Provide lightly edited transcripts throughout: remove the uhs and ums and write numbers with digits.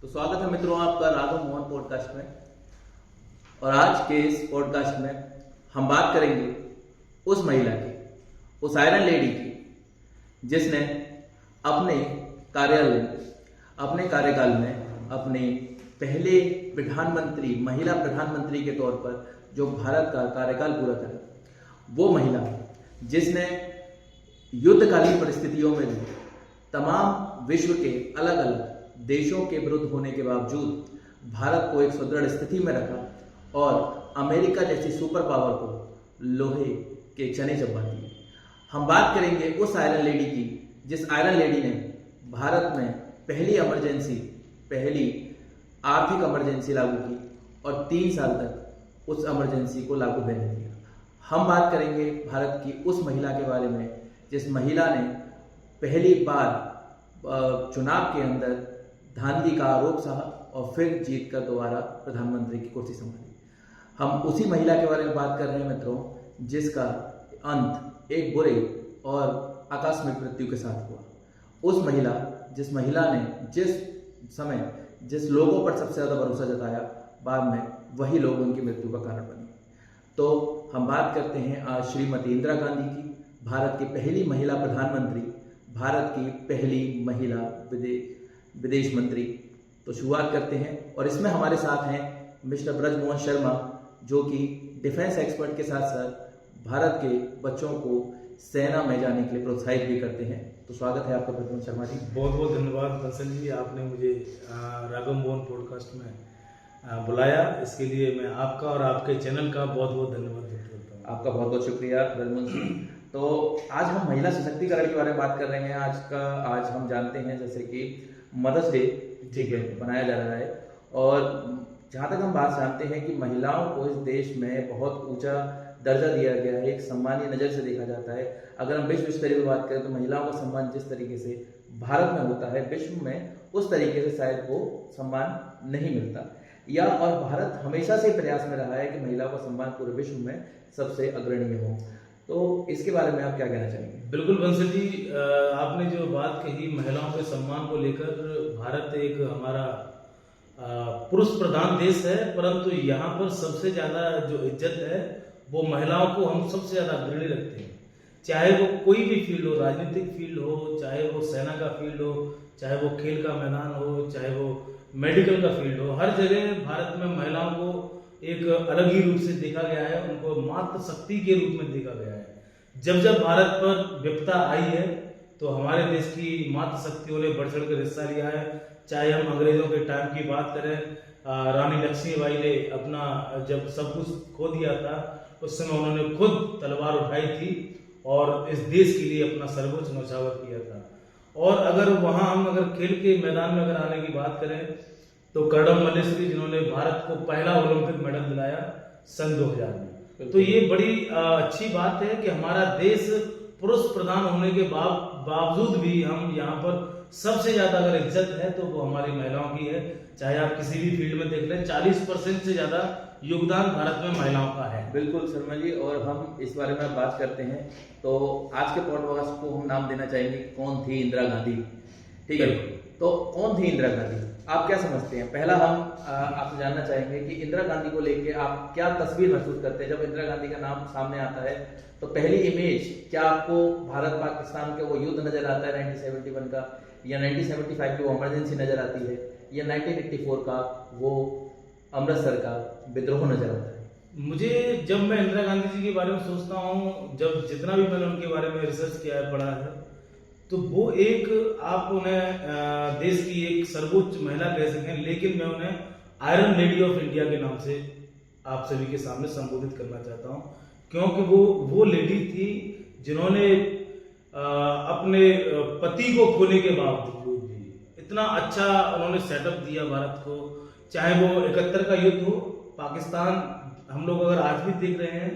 तो स्वागत है मित्रों आपका राघव मोहन पॉडकास्ट में। और आज के इस पॉडकास्ट में हम बात करेंगे उस महिला की, उस आयरन लेडी की, जिसने अपने कार्यालय अपने कार्यकाल में अपने पहले प्रधानमंत्री, महिला प्रधानमंत्री के तौर पर जो भारत का कार्यकाल पूरा करा, वो महिला जिसने युद्धकालीन परिस्थितियों में भी तमाम विश्व के अलग अलग देशों के विरुद्ध होने के बावजूद भारत को एक सुदृढ़ स्थिति में रखा और अमेरिका जैसी सुपर पावर को लोहे के चने चबा दिए। हम बात करेंगे उस आयरन लेडी की, जिस आयरन लेडी ने भारत में पहली आर्थिक इमरजेंसी लागू की और 3 साल तक उस इमरजेंसी को लागू रहने दिया। हम बात करेंगे भारत की उस महिला के बारे में जिस महिला ने पहली बार चुनाव के अंदर धांधली का आरोप सहा और फिर जीतकर दोबारा प्रधानमंत्री की कुर्सी संभाली। हम उसी महिला के बारे में बात कर रहे हैं मित्रों, जिसका अंत एक बुरे और आकस्मिक मृत्यु के साथ हुआ। उस महिला, जिस महिला ने जिस समय जिस लोगों पर सबसे ज्यादा भरोसा जताया, बाद में वही लोग उनकी मृत्यु का कारण बने। तो हम बात करते हैं आज श्रीमती इंदिरा गांधी की, भारत की पहली महिला प्रधानमंत्री, भारत की पहली महिला विदेश मंत्री। तो शुरुआत करते हैं और इसमें हमारे साथ हैं मिस्टर ब्रजमोहन शर्मा, जो कि डिफेंस एक्सपर्ट के साथ साथ भारत के बच्चों को सेना में जाने के लिए प्रोत्साहित भी करते हैं। तो स्वागत है आपका ब्रजमोहन शर्मा जी। बहुत बहुत धन्यवाद बंसल जी, आपने मुझे राघव मोहन पॉडकास्ट में बुलाया। इसके लिए मैं आपका और आपके चैनल का बहुत बहुत धन्यवाद व्यक्त करता हूँ। आपका बहुत बहुत शुक्रिया ब्रजमोहन जी। तो आज हम महिला सशक्तिकरण के बारे में बात कर रहे हैं। आज हम जानते हैं जैसे कि मदर्स डे ठीक है मनाया जा रहा है, और जहाँ तक हम बात जानते हैं कि महिलाओं को इस देश में बहुत ऊंचा दर्जा दिया गया है, एक सम्मानीय नज़र से देखा जाता है। अगर हम विश्व स्तरीय में बात करें तो महिलाओं का सम्मान जिस तरीके से भारत में होता है, विश्व में उस तरीके से शायद वो सम्मान नहीं मिलता। और भारत हमेशा से प्रयास में रहा है कि महिलाओं का सम्मान पूरे विश्व में सबसे अग्रणीय हो। तो इसके बारे में आप क्या कहना चाहेंगे? बिल्कुल बंसल जी, आपने जो बात कही महिलाओं के सम्मान को लेकर, भारत एक हमारा पुरुष प्रधान देश है, परंतु यहाँ पर सबसे ज्यादा जो इज्जत है वो महिलाओं को हम सबसे ज्यादा अग्रणी रखते हैं। चाहे वो कोई भी फील्ड हो, राजनीतिक फील्ड हो, चाहे वो सेना का फील्ड हो, चाहे वो खेल का मैदान हो, चाहे वो मेडिकल का फील्ड हो, हर जगह भारत में महिलाओं को एक अलग ही रूप से देखा गया है, उनको मातृ शक्ति के रूप में देखा गया है। जब जब भारत पर विपदा आई है तो हमारे देश की मातृ शक्तियों ने बढ़ चढ़ कर हिस्सा लिया है। चाहे हम अंग्रेजों के टाइम की बात करें, रानी लक्ष्मीबाई ने अपना जब सब कुछ खो दिया था, उस समय उन्होंने खुद तलवार उठाई थी और इस देश के लिए अपना सर्वोच्च न्यौछावर किया था। और अगर वहां हम खेल के मैदान में अगर आने की बात करें तो कर्णम मल्लेश्वरी, जिन्होंने भारत को पहला ओलंपिक मेडल दिलाया सन 2000 में। तो ये बड़ी अच्छी बात है कि हमारा देश पुरुष प्रधान होने के बावजूद भी हम यहाँ पर सबसे ज्यादा अगर इज्जत है तो वो हमारी महिलाओं की है। चाहे आप किसी भी फील्ड में देख लें, 40% से ज्यादा योगदान भारत में महिलाओं का है। बिल्कुल शर्मा जी, और हम इस बारे में बात करते हैं तो आज के पॉडकास्ट को हम नाम देना चाहेंगे कौन थी इंदिरा गांधी। ठीक है, तो कौन थी इंदिरा गांधी, आप क्या समझते हैं? पहला हम आपसे जानना चाहेंगे कि इंदिरा गांधी को लेके आप क्या तस्वीर महसूस करते हैं? जब इंदिरा गांधी का नाम सामने आता है तो पहली इमेज क्या आपको भारत पाकिस्तान के वो युद्ध नजर आता है 1971 का, या 1975 की वो इमरजेंसी नजर आती है, या 1984 का वो अमृतसर का विद्रोह नजर आता है? मुझे जब मैं इंदिरा गांधी जी के बारे में सोचता हूँ, जब जितना भी मैंने उनके बारे में रिसर्च किया है, पढ़ा है, तो वो एक आप उन्हें देश की एक सर्वोच्च महिला कह सकें, लेकिन मैं उन्हें आयरन लेडी ऑफ इंडिया के नाम से आप सभी के सामने संबोधित करना चाहता हूँ, क्योंकि वो लेडी थी जिन्होंने अपने पति को खोने के बावजूद भी इतना अच्छा उन्होंने सेटअप दिया भारत को। चाहे वो 71 का युद्ध हो, पाकिस्तान हम लोग अगर आज भी देख रहे हैं,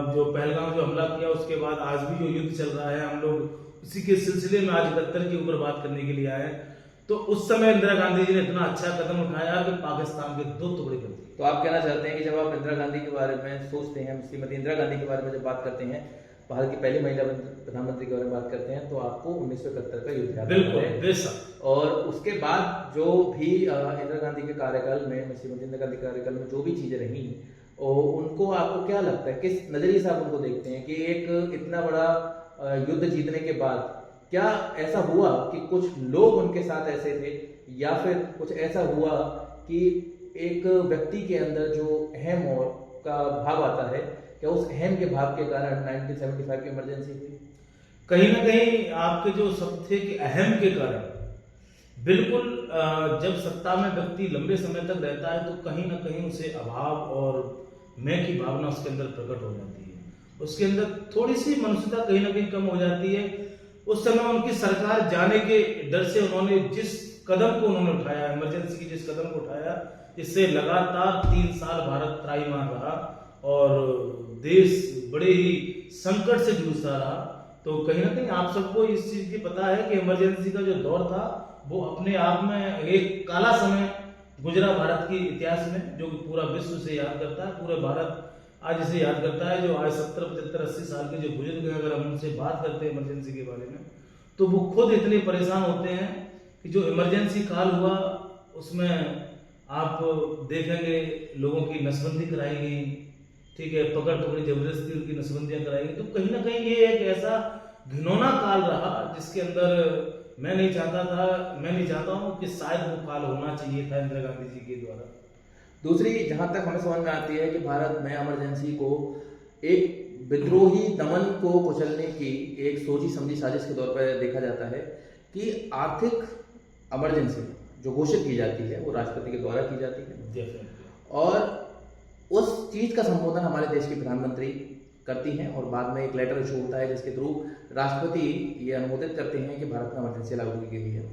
जो पहलगाम जो हमला किया उसके बाद आज भी जो युद्ध चल रहा है, हम लोग उसी के सिलसिले में आज 71 के ऊपर बात करने के लिए आए। तो उस समय इंदिरा गांधी जी ने इतना अच्छा कदम उठाया कि पाकिस्तान के 2 टुकड़े कर दिए। तो आप कहना चाहते हैं कि जब आप इंदिरा गांधी के बारे में सोचते हैं, श्रीमती इंदिरा गांधी के बारे में जब बात करते हैं, भारत की पहली महिला प्रधानमंत्री के बारे में बात करते हैं तो आपको 1971 का युद्ध याद बिल्कुल आता है। बेशक। और उसके बाद जो भी इंदिरा गांधी के कार्यकाल में, श्रीमती इंदिरा गांधी के कार्यकाल में जो भी चीजें रही, और उनको आपको क्या लगता है, किस नजरिए से आप उनको देखते हैं कि एक इतना बड़ा युद्ध जीतने के बाद क्या ऐसा हुआ कि कुछ लोग उनके साथ ऐसे थे, या फिर कुछ ऐसा हुआ कि एक व्यक्ति के अंदर जो अहम और का भाव आता है, क्या उस अहम के भाव के कारण 1975 की इमरजेंसी हुई? कहीं ना कहीं आपके जो शब्द थे कि अहम के कारण, बिल्कुल जब सत्ता में व्यक्ति लंबे समय तक रहता है तो कहीं ना कहीं उसे अभाव और मैं की भावना उसके अंदर प्रकट हो जाती है, उसके अंदर थोड़ी सी मनुष्यता कहीं ना कहीं कम हो जाती है। उस समय उनकी सरकार जाने के डर से उन्होंने जिस कदम को उन्होंने उठाया, इमरजेंसी की जिस कदम को उठाया, इससे लगातार 3 साल भारत त्राहिमाम रहा और देश बड़े ही संकट से जूझता रहा। तो कहीं ना कहीं आप सबको इस चीज की पता है कि इमरजेंसी का जो दौर था वो अपने आप में एक काला समय गुजरा भारत के इतिहास में, जो कि पूरा विश्व से याद करता है, पूरे भारत आज इसे याद करता है। जो आज 70, 75, 80 साल के जो बुजुर्ग हैं, अगर हम उनसे बात करते हैं इमरजेंसी के बारे में, तो वो खुद इतने परेशान होते हैं कि जो इमरजेंसी काल हुआ उसमें आप देखेंगे लोगों की नसबंदी कराई गई, ठीक है, पकड़ पकड़ी जबरदस्ती उनकी नसबंदियां कराई गई। तो कहीं ना कहीं ये एक ऐसा घिनौना काल रहा जिसके अंदर मैं नहीं चाहता हूं कि शायद वो काल होना चाहिए था इंदिरा गांधी जी के द्वारा। दूसरी जहां तक हमें समझ में आती है कि भारत में इमरजेंसी को एक विद्रोही दमन को कुचलने की एक सोची समझी साजिश के तौर पर देखा जाता है कि आर्थिक इमरजेंसी जो घोषित की जाती है वो राष्ट्रपति के द्वारा की जाती है, और उस चीज का संबोधन हमारे देश के प्रधानमंत्री करती हैं, और बाद में एक लेटर इशू होता है जिसके थ्रू राष्ट्रपति ये अनुमोदित करते हैं कि भारत में इमरजेंसी लागू की गई है।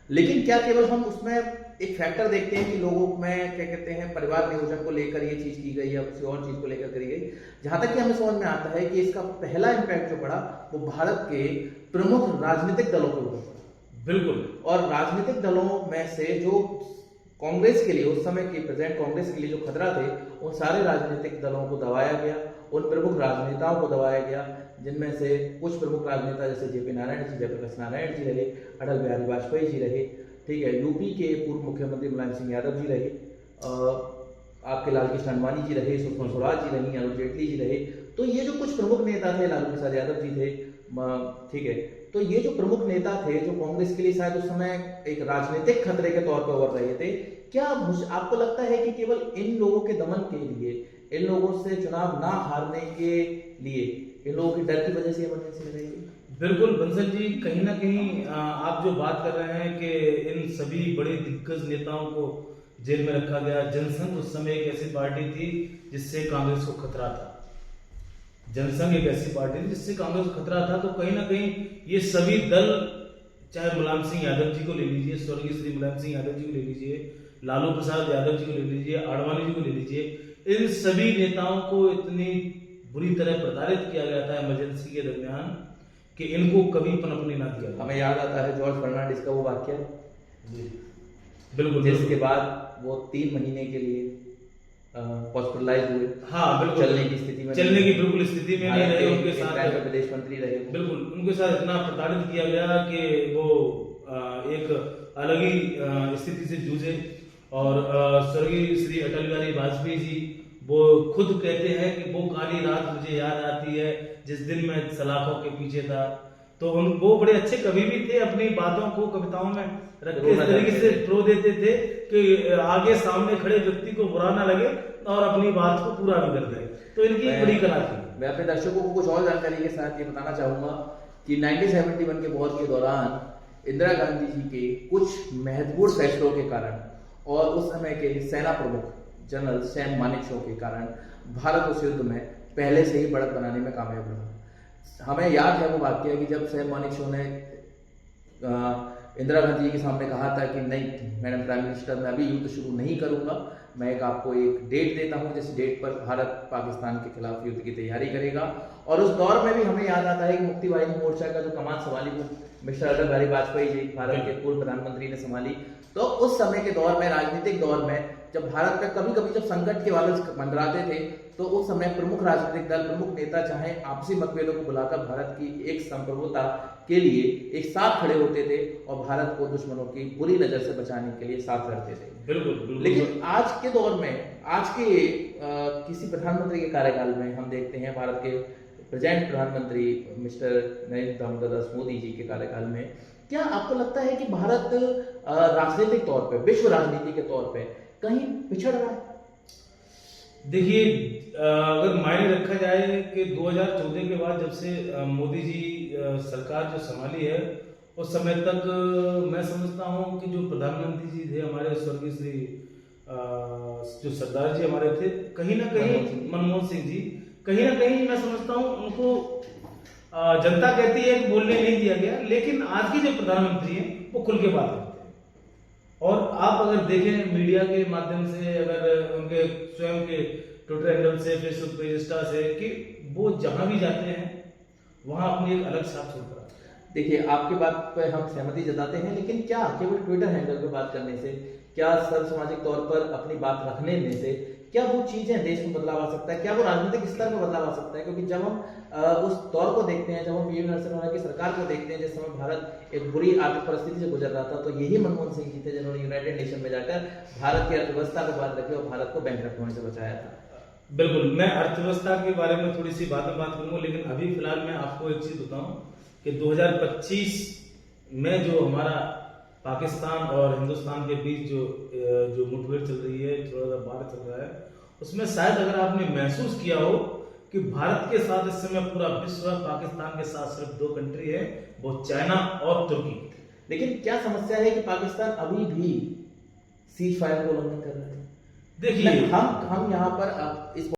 लेकिन क्या केवल हम उसमें एक फैक्टर देखते हैं कि लोगों में क्या कहते हैं परिवार नियोजन को लेकर ये चीज की गई या किसी और चीज को लेकर करी गई? जहां तक कि हमें समझ में आता है कि इसका पहला इम्पैक्ट जो पड़ा वो भारत के प्रमुख राजनीतिक दलों के ऊपर पड़ा। बिल्कुल। और राजनीतिक दलों में से जो कांग्रेस के लिए, उस समय की प्रेजेंट कांग्रेस के लिए जो खतरा थे, उन सारे राजनीतिक दलों को दबाया गया, उन प्रमुख राजनेताओं को दबाया गया, जिनमें से कुछ प्रमुख राजनेता जैसे जेपी नारायण जी, जयप्रकाश नारायण जी रहे, अटल बिहारी वाजपेयी जी रहे, ठीक है, यूपी के पूर्व मुख्यमंत्री मुलायम सिंह यादव जी रहे, आपके लाल कृष्ण आडवाणी जी रहे, सुषमा स्वराज जी रही, अरुण जेटली जी रहे। तो ये जो कुछ प्रमुख नेता थे, लालू प्रसाद यादव जी थे, ठीक है, तो ये जो प्रमुख नेता थे जो कांग्रेस के लिए शायद उस समय एक राजनीतिक खतरे के तौर पर उभर रहे थे, क्या आपको लगता है कि केवल इन लोगों के दमन के लिए, इन लोगों से चुनाव ना हारने के लिए, इन लोगों के डर की वजह से इमरजेंसी लगाई गई? बिल्कुल बंसल जी, कहीं ना कहीं आप जो बात कर रहे हैं कि इन सभी बड़े दिग्गज नेताओं को जेल में रखा गया। जनसंघ उस समय एक ऐसी पार्टी थी जिससे कांग्रेस को खतरा था, जनसंघ एक ऐसी पार्टी थी जिससे कांग्रेस को खतरा था। तो कहीं ना कहीं ये सभी दल, चाहे मुलायम सिंह यादव जी को ले लीजिए, स्वर्गीय श्री मुलायम सिंह यादव जी को ले लीजिए, लालू प्रसाद यादव जी को ले लीजिए, आडवाणी जी को ले लीजिए, इन सभी नेताओं को इतनी बुरी तरह प्रताड़ित किया गया था इमरजेंसी के दरमियान कि इनको कभी पनपने ना दिया। हमें याद आता है जॉर्ज फर्नांडिस का वो वाक्य, बिल्कुल, जिसके बाद वो 3 महीने के लिए हॉस्पिटलाइज हुए। हाँ बिल्कुल, चलने की स्थिति में बिल्कुल स्थिति में नहीं रहे, उनके साथ विदेश मंत्री रहे, बिल्कुल उनके साथ इतना प्रताड़ित किया गया कि वो एक अलग ही स्थिति से जूझे। और स्वर्गीय श्री अटल बिहारी वाजपेयी जी वो खुद कहते हैं कि वो काली रात मुझे याद आती है जिस दिन मैं सलाखों के पीछे था। तो वो बड़े अच्छे कवि भी थे, अपनी बातों को कविताओं में रख के इस तरीके से प्रो देते थे कि आगे सामने खड़े व्यक्ति को बुरा ना लगे और अपनी बात को पूरा भी कर दे। तो इनकी बड़ी कला थी। मैं अपने दर्शकों को कुछ और जानकारी के साथ ये बताना चाहूंगा कि 1971 के वॉर के दौरान इंदिरा गांधी जी के कुछ महत्वपूर्ण फैसलों के कारण और उस समय के सेना प्रमुख जनरल सैम मानेकशॉ के कारण भारत उस युद्ध में पहले से ही बढ़त बनाने में कामयाब रहा। हमें याद है वो वाक्य कि जब सैम मानेकशॉ ने इंदिरा गांधी जी के सामने कहा था कि नहीं मैडम प्राइम मिनिस्टर, मैं अभी युद्ध शुरू नहीं करूंगा, मैं आपको एक डेट देता हूं जिस डेट पर भारत पाकिस्तान के खिलाफ युद्ध की तैयारी करेगा। और उस दौर में भी हमें याद आता है कि मुक्ति वाहिनी मोर्चा का जो कमान संभाली वो मिस्टर अटल बिहारी वाजपेयी जी, भारत के पूर्व प्रधानमंत्री, ने संभाली। तो उस समय के दौर में, राजनीतिक दौर में, जब भारत में कभी कभी जब संकट के वाले मंडराते थे तो उस समय प्रमुख राजनीतिक दल, प्रमुख नेता चाहे आपसी मतभेदों को बुलाकर भारत की एक संप्रभुता के लिए एक साथ खड़े होते थे और भारत को दुश्मनों की बुरी नजर से बचाने के लिए साथ रहते थे। बिल्कुल। लेकिन आज के दौर में, आज के किसी प्रधानमंत्री के कार्यकाल में हम देखते हैं, भारत के प्रेजेंट प्रधानमंत्री मिस्टर नरेंद्र दामोदर दास मोदी जी के कार्यकाल में, क्या आपको लगता है कि भारत राजनीतिक तौर पे, विश्व राजनीति के तौर पे कहीं पिछड़ रहा है? देखिए, अगर मायने रखा जाए कि 2014 के बाद जब से मोदी जी सरकार जो संभाली है, उस समय तक मैं समझता हूं कि जो प्रधानमंत्री जी थे हमारे स्वर्गीय श्री जो सरदार जी हमारे थे, कहीं ना कहीं मनमोहन सिंह जी, कहीं ना कहीं मैं समझता हूं उनको जनता कहती है कि बोलने नहीं दिया गया, लेकिन आज के जो प्रधानमंत्री हैं वो खुल के बात करते हैं। और आप अगर देखें मीडिया के माध्यम से, अगर उनके स्वयं के ट्विटर हैंडल से, फेसबुक पेज, इंस्टा से, कि वो जहां भी जाते हैं वहां अपनी एक अलग छाप छोड़कर आते हैं। देखिए, आपकी बात पर हम सहमति जताते हैं, लेकिन क्या केवल ट्विटर हैंडल पर बात करने से, क्या सर्व सामाजिक तौर पर अपनी बात रखने में से क्या वो चीजें देश में बदलाव आ सकता है? क्या वो राजनीतिक स्तर पर बदलाव आ सकता है? क्योंकि जब हम उस दौर को देखते हैं, जब हम पीवी नरसिम्हा की सरकार को देखते हैं, जिस समय भारत एक बुरी आर्थिक परिस्थिति से गुजर रहा था, तो यही मनमोहन सिंह जी थे जिन्होंने यूनाइटेड नेशन में जाकर भारत की अर्थव्यवस्था को बात रखी और भारत को बैंकरप्ट होने से बचाया था। बिल्कुल, मैं अर्थव्यवस्था के बारे में थोड़ी सी बाद में बात करूंगा, लेकिन अभी फिलहाल मैं आपको एक चीज बताऊं कि 2025 में जो हमारा पाकिस्तान और हिंदुस्तान के बीच जो मुठभेड़ चल रही है, थोड़ा सा बाहर चल रहा है, उसमें शायद अगर आपने महसूस किया हो कि भारत के साथ इस समय पूरा विश्व, पाकिस्तान के साथ सिर्फ 2 कंट्री है, वो चाइना और तुर्की। लेकिन क्या समस्या है कि पाकिस्तान अभी भी सीज फायर का उल्लंघन कर रहा है? देखिए, हम यहाँ पर इस